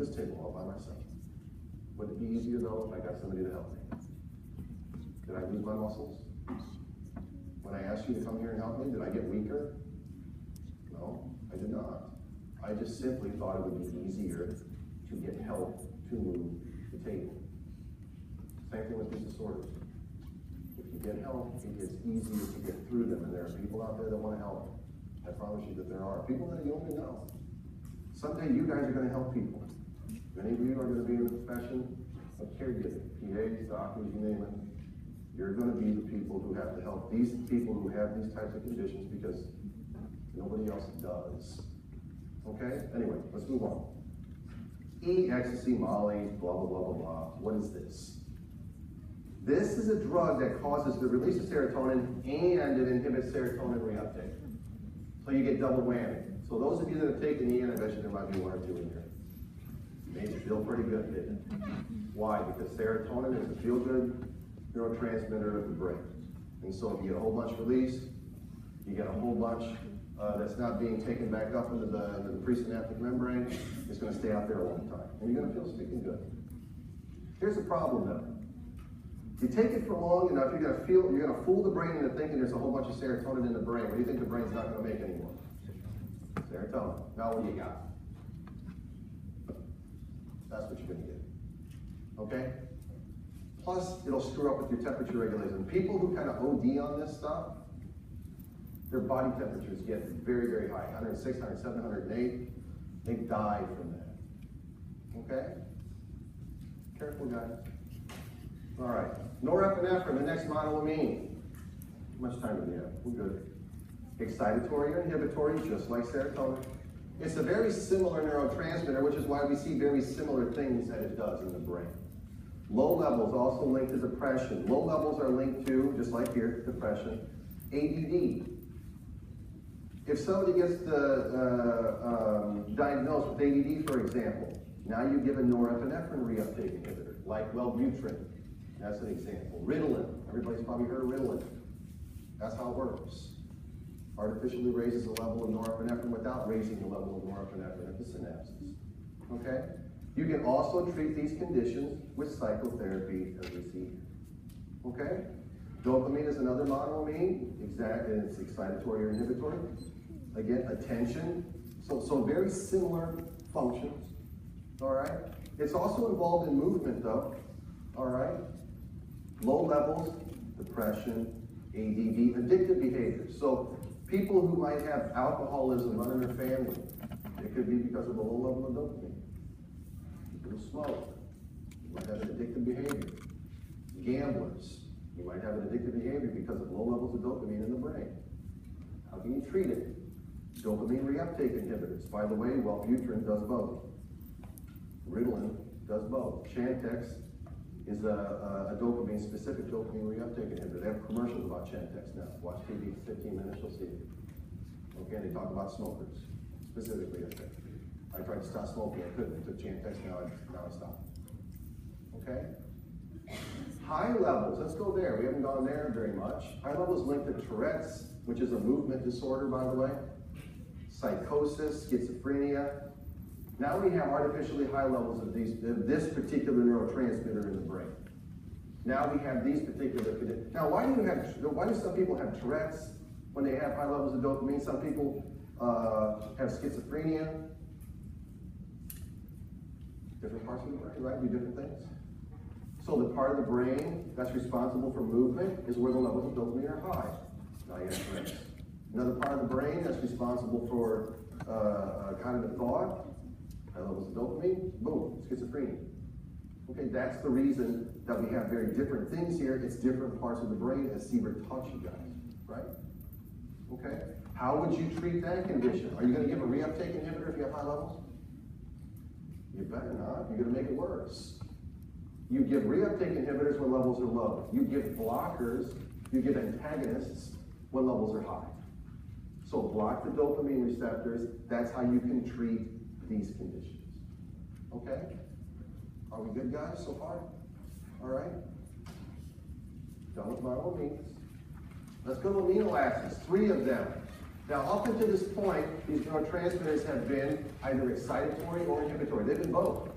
this table all by myself. Would it be easier though if I got somebody to help me? Did I lose my muscles? When I asked you to come here and help me, did I get weaker? No, I did not. I just simply thought it would be easier to get help to move the table. Same thing with these disorders. If you get help, it gets easier to get through them, and there are people out there that want to help. I promise you that there are. People that you only know. Someday you guys are going to help people. Many of you are going to be in the profession of caregiving, PAs, doctors, you name it. You're going to be the people who have to help these people who have these types of conditions because nobody else does. Okay? Anyway, let's move on. E, ecstasy, Molly, blah, blah, blah, blah, blah. What is this? This is a drug that causes the release of serotonin and it inhibits serotonin reuptake. So you get double whammy. So those of you that have taken E, and I bet you there might be one or two in here, made you feel pretty good, didn't it? Why? Because serotonin is a feel-good neurotransmitter of the brain. And so if you get a whole bunch released, you get a whole bunch that's not being taken back up into the presynaptic membrane, it's going to stay out there a long time. And you're going to feel speaking good. Here's the problem though. You take it for long enough, you're going to fool the brain into thinking there's a whole bunch of serotonin in the brain. What do you think the brain's not going to make anymore? Serotonin. Now what do you got? That's what you're going to get. Okay? Plus, it'll screw up with your temperature regulation. People who kind of OD on this stuff, their body temperatures get very, very high. 106, 107, 108. They die from that. Okay? Careful, guys. All right. Norepinephrine, the next monoamine. How much time do we have? We're good. Excitatory or inhibitory, just like serotonin. It's a very similar neurotransmitter, which is why we see very similar things that it does in the brain. Low levels also linked to depression. Low levels are linked to, just like here, depression, ADD. If somebody gets diagnosed with ADD, for example, now you give a norepinephrine reuptake inhibitor, like Wellbutrin. That's an example. Ritalin. Everybody's probably heard of Ritalin. That's how it works. Artificially raises the level of norepinephrine without raising the level of norepinephrine at the synapses. Okay? You can also treat these conditions with psychotherapy, as we see here. Okay? Dopamine is another monoamine. Exactly, it's excitatory or inhibitory. Again, attention. So very similar functions. All right? It's also involved in movement, though. All right? Low levels, depression, ADD, addictive behaviors. So people who might have alcoholism run in their family, it could be because of a low level of dopamine. People who smoke, you might have an addictive behavior. Gamblers, you might have an addictive behavior because of low levels of dopamine in the brain. How can you treat it? Dopamine reuptake inhibitors. By the way, Wellbutrin does both. Ritalin does both. Chantix is a dopamine-specific dopamine reuptake inhibitor. They have commercials about Chantix now. Watch TV for 15 minutes, you'll see it. Okay, they talk about smokers, specifically, I think. I tried to stop smoking, I couldn't. I took Chantix, now I stopped. Okay? High levels, let's go there. We haven't gone there very much. High levels linked to Tourette's, which is a movement disorder, by the way. Psychosis, schizophrenia. Now we have artificially high levels of this particular neurotransmitter in the brain. Now we have these particular conditions. Now why do some people have Tourette's when they have high levels of dopamine? Some people have schizophrenia. Different parts of the brain, right? Do different things. So the part of the brain that's responsible for movement is where the levels of dopamine are high. Now you have Tourette's. Another part of the brain that's responsible for cognitive thought, high levels of dopamine, boom, schizophrenia. Okay, that's the reason that we have very different things here. It's different parts of the brain, as Siebert taught you guys, right? Okay, how would you treat that condition? Are you going to give a reuptake inhibitor if you have high levels? You better not. You're going to make it worse. You give reuptake inhibitors when levels are low. You give blockers, you give antagonists when levels are high. So block the dopamine receptors. That's how you can treat these conditions. Okay? Are we good, guys, so far? All right? Done with monoamines. Let's go to amino acids. 3 of them. Now, up until this point, these neurotransmitters have been either excitatory or inhibitory. They've been both.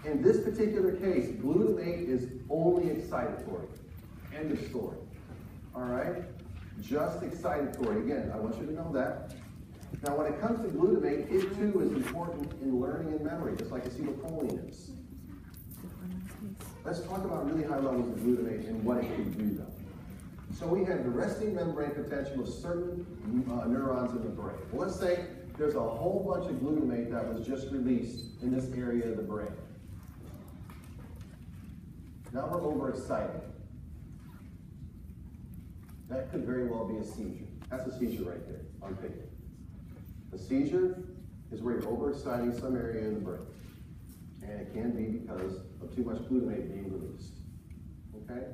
In this particular case, glutamate is only excitatory. End of story. All right? Just excitatory. Again, I want you to know that. Now, when it comes to glutamate, it too is important in learning and memory, just like acetylcholine is. Let's talk about really high levels of glutamate and what it can do, though. So we have the resting membrane potential of certain neurons in the brain. Well, let's say there's a whole bunch of glutamate that was just released in this area of the brain. Now we're overexcited. That could very well be a seizure. That's a seizure right there on paper. A seizure is where you're overexciting some area in the brain. And it can be because of too much glutamate being released. Okay?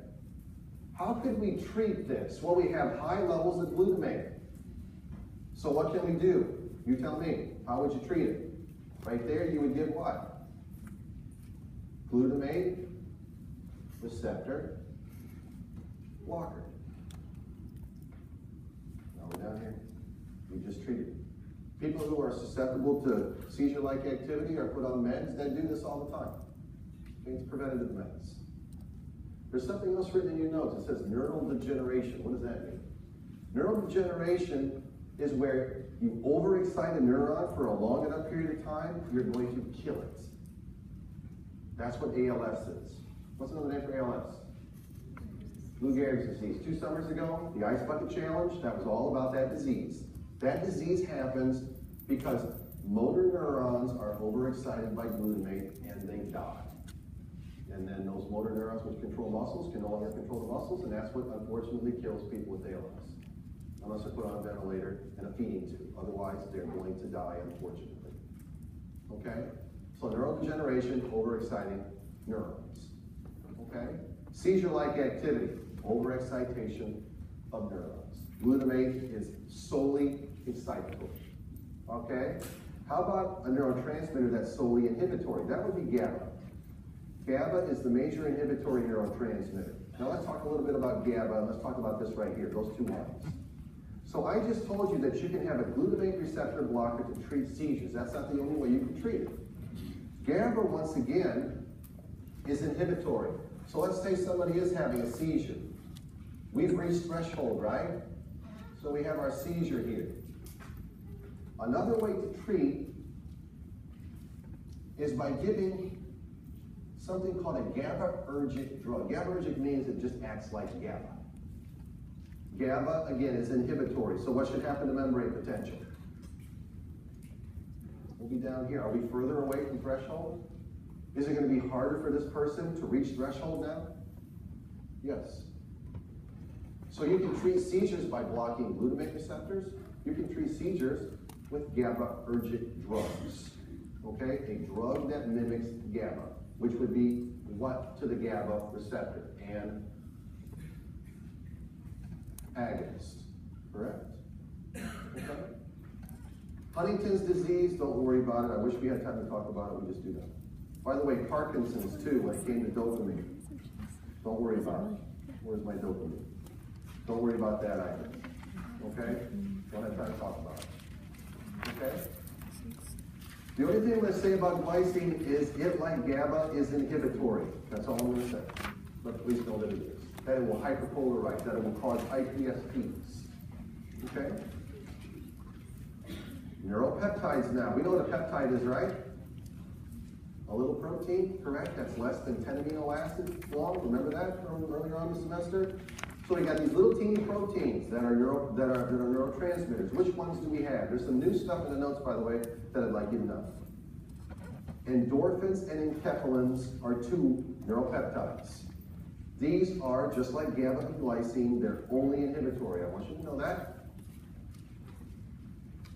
How could we treat this? Well, we have high levels of glutamate. So what can we do? You tell me. How would you treat it? Right there, you would give what? Glutamate receptor blocker. Now we're down here. We just treated. People who are susceptible to seizure-like activity are put on meds that do this all the time. It's preventative meds. There's something else written in your notes. It says neural degeneration. What does that mean? Neural degeneration is where you overexcite a neuron for a long enough period of time, you're going to kill it. That's what ALS is. What's another name for ALS? Lou Gehrig's disease. 2 summers ago, the Ice Bucket Challenge, that was all about that disease. That disease happens because motor neurons are overexcited by glutamate and they die. And then those motor neurons which control muscles can no longer control the muscles, and that's what unfortunately kills people with ALS. Unless they're put on a ventilator and a feeding tube. Otherwise, they're going to die, unfortunately. Okay? So neurodegeneration, overexciting neurons. Okay? Seizure-like activity, overexcitation of neurons. Glutamate is solely excitatory. Okay? How about a neurotransmitter that's solely inhibitory? That would be GABA. GABA is the major inhibitory neurotransmitter. Now let's talk a little bit about GABA, and let's talk about this right here, those 2 lines. So I just told you that you can have a glutamate receptor blocker to treat seizures. That's not the only way you can treat it. GABA, once again, is inhibitory. So let's say somebody is having a seizure. We've reached threshold, right? So we have our seizure here. Another way to treat is by giving something called a GABAergic drug. GABAergic means it just acts like GABA. GABA, again, is inhibitory. So what should happen to membrane potential? We'll be down here. Are we further away from threshold? Is it going to be harder for this person to reach threshold now? Yes. So you can treat seizures by blocking glutamate receptors. You can treat seizures with GABAergic drugs. Okay? A drug that mimics GABA, which would be what to the GABA receptor? An agonist. Correct? Okay. Huntington's disease, don't worry about it. I wish we had time to talk about it. We just do that. By the way, Parkinson's too, when it came to dopamine. Don't worry about it. Where's my dopamine? Don't worry about that either. Okay? Don't have time to talk about it. Okay? The only thing I'm going to say about glycine is it, like GABA, is inhibitory. That's all I'm going to say. But please know that it is. That it will hyperpolarize, that it will cause IPSPs. Okay? Neuropeptides now. We know what a peptide is, right? A little protein, correct? That's less than 10 amino acids long. Remember that from earlier on in the semester? So we got these little teeny proteins that are neurotransmitters. Which ones do we have? There's some new stuff in the notes, by the way, that I'd like you to know. Endorphins and enkephalins are 2 neuropeptides. These are, just like GABA and glycine, they're only inhibitory. I want you to know that.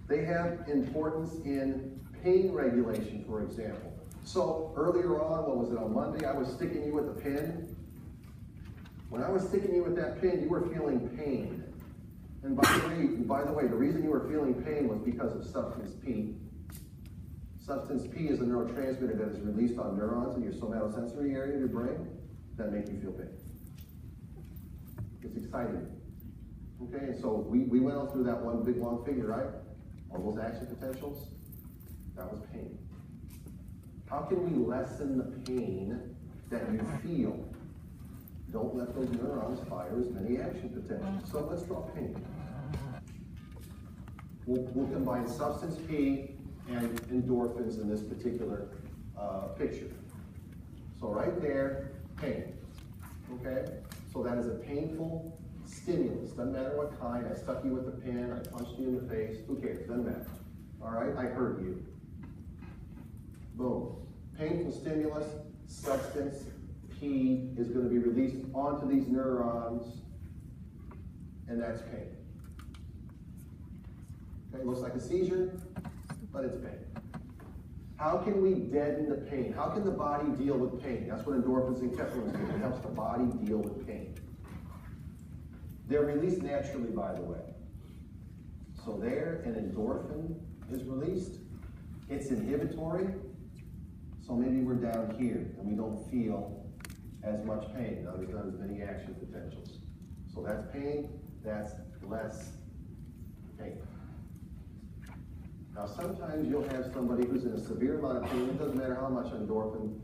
They have importance in pain regulation, for example. So earlier on, what was it, on Monday, I was sticking you with a pin. When I was sticking you with that pin, you were feeling pain. And by the way, the reason you were feeling pain was because of substance P. Substance P is a neurotransmitter that is released on neurons in your somatosensory area of your brain that make you feel pain. It's exciting. Okay, and so we went on through that one big long figure, right? All those action potentials, that was pain. How can we lessen the pain that you feel? Don't let those neurons fire as many action potentials. So let's draw pain. We'll combine substance P and endorphins in this particular picture. So right there, pain. Okay? So that is a painful stimulus. Doesn't matter what kind. I stuck you with a pin, I punched you in the face. Who cares? Doesn't matter. All right? I hurt you. Boom. Painful stimulus, substance P is going to be released onto these neurons, and that's pain. Okay, looks like a seizure, but it's pain. How can we deaden the pain? How can the body deal with pain? That's what endorphins and kephalins do. It helps the body deal with pain. They're released naturally, by the way. So there, an endorphin is released. It's inhibitory. So maybe we're down here and we don't feel as much pain. Now there's not as many action potentials. So that's pain, that's less pain. Now sometimes you'll have somebody who's in a severe amount of pain. It doesn't matter how much endorphin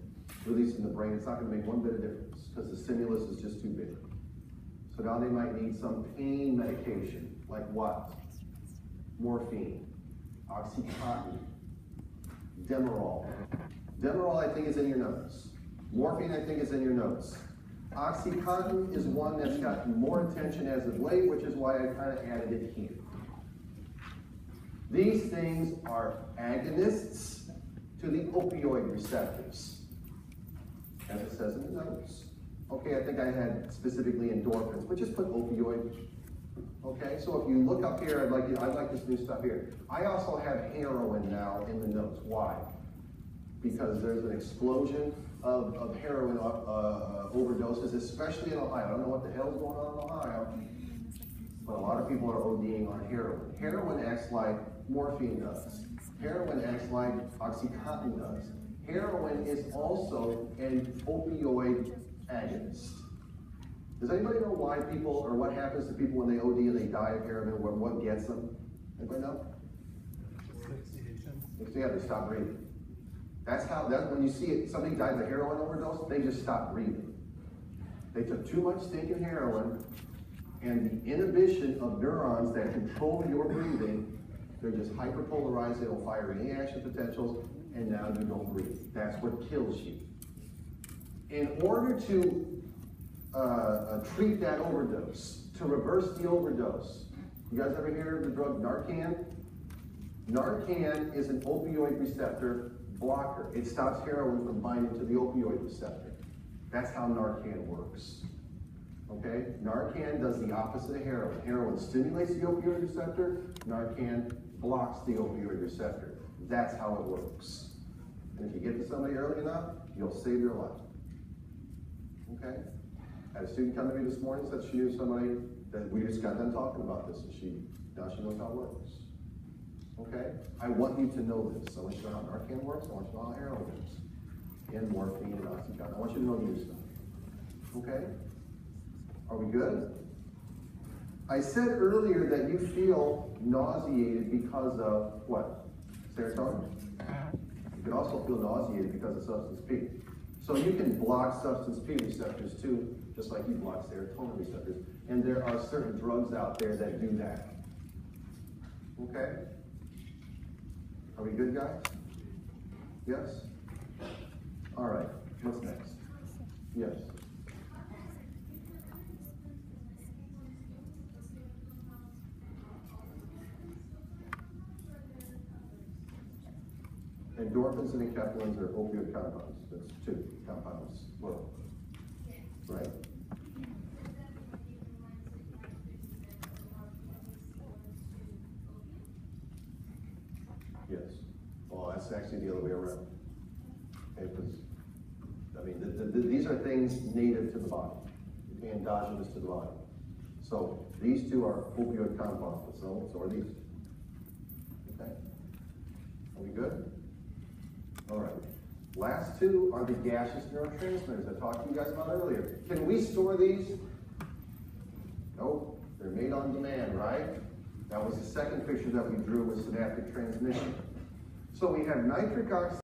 released in the brain, it's not going to make one bit of difference because the stimulus is just too big. So now they might need some pain medication, like what? Morphine, Oxycontin, Demerol. Demerol, I think, is in your notes. Morphine, I think, is in your notes. Oxycontin is one that's gotten more attention as of late, which is why I kind of added it here. These things are agonists to the opioid receptors, as it says in the notes. Okay, I think I had specifically endorphins, but just put opioid. Okay, so if you look up here, I'd like this new stuff here. I also have heroin now in the notes. Why? Because there's an explosion of heroin overdoses, especially in Ohio. I don't know what the hell's going on in Ohio, but a lot of people are ODing on heroin. Heroin acts like morphine does. Heroin acts like Oxycontin does. Heroin is also an opioid agonist. Does anybody know why people, or what happens to people when they OD and they die of heroin, or what gets them? Anybody know? Yeah, they stop breathing. That's when you see it, somebody dies of heroin overdose, they just stop breathing. They took too much stinking heroin, and the inhibition of neurons that control your breathing, they're just hyperpolarized, they don't fire any action potentials, and now you don't breathe. That's what kills you. In order to treat that overdose, to reverse the overdose, you guys ever hear of the drug Narcan? Narcan is an opioid receptor blocker. It stops heroin from binding to the opioid receptor. That's how Narcan works. Okay? Narcan does the opposite of heroin. Heroin stimulates the opioid receptor. Narcan blocks the opioid receptor. That's how it works. And if you get to somebody early enough, you'll save their life. Okay? I had a student come to me this morning, said she knew somebody that we just got done talking about this, and now she knows how it works. Okay? I want you to know this. I want you to know how Narcan works. I want you to know how heroin works. And morphine and Oxycontin. I want you to know the new stuff. Okay? Are we good? I said earlier that you feel nauseated because of what? Serotonin? You can also feel nauseated because of substance P. So you can block substance P receptors too, just like you block serotonin receptors. And there are certain drugs out there that do that. Okay? Are we good, guys? Yes? All right. What's next? Yes? Endorphins and enkephalins are opioid compounds. That's two compounds, plural. Right? Yes. Well, that's actually the other way around. Okay, because, I mean, these are things native to the body, endogenous to the body. So these two are opioid compounds, so are these. Okay? Are we good? All right. Last two are the gaseous neurotransmitters I talked to you guys about earlier. Can we store these? Nope. They're made on demand, right? That was the second picture that we drew with synaptic transmission. So we have nitric oxide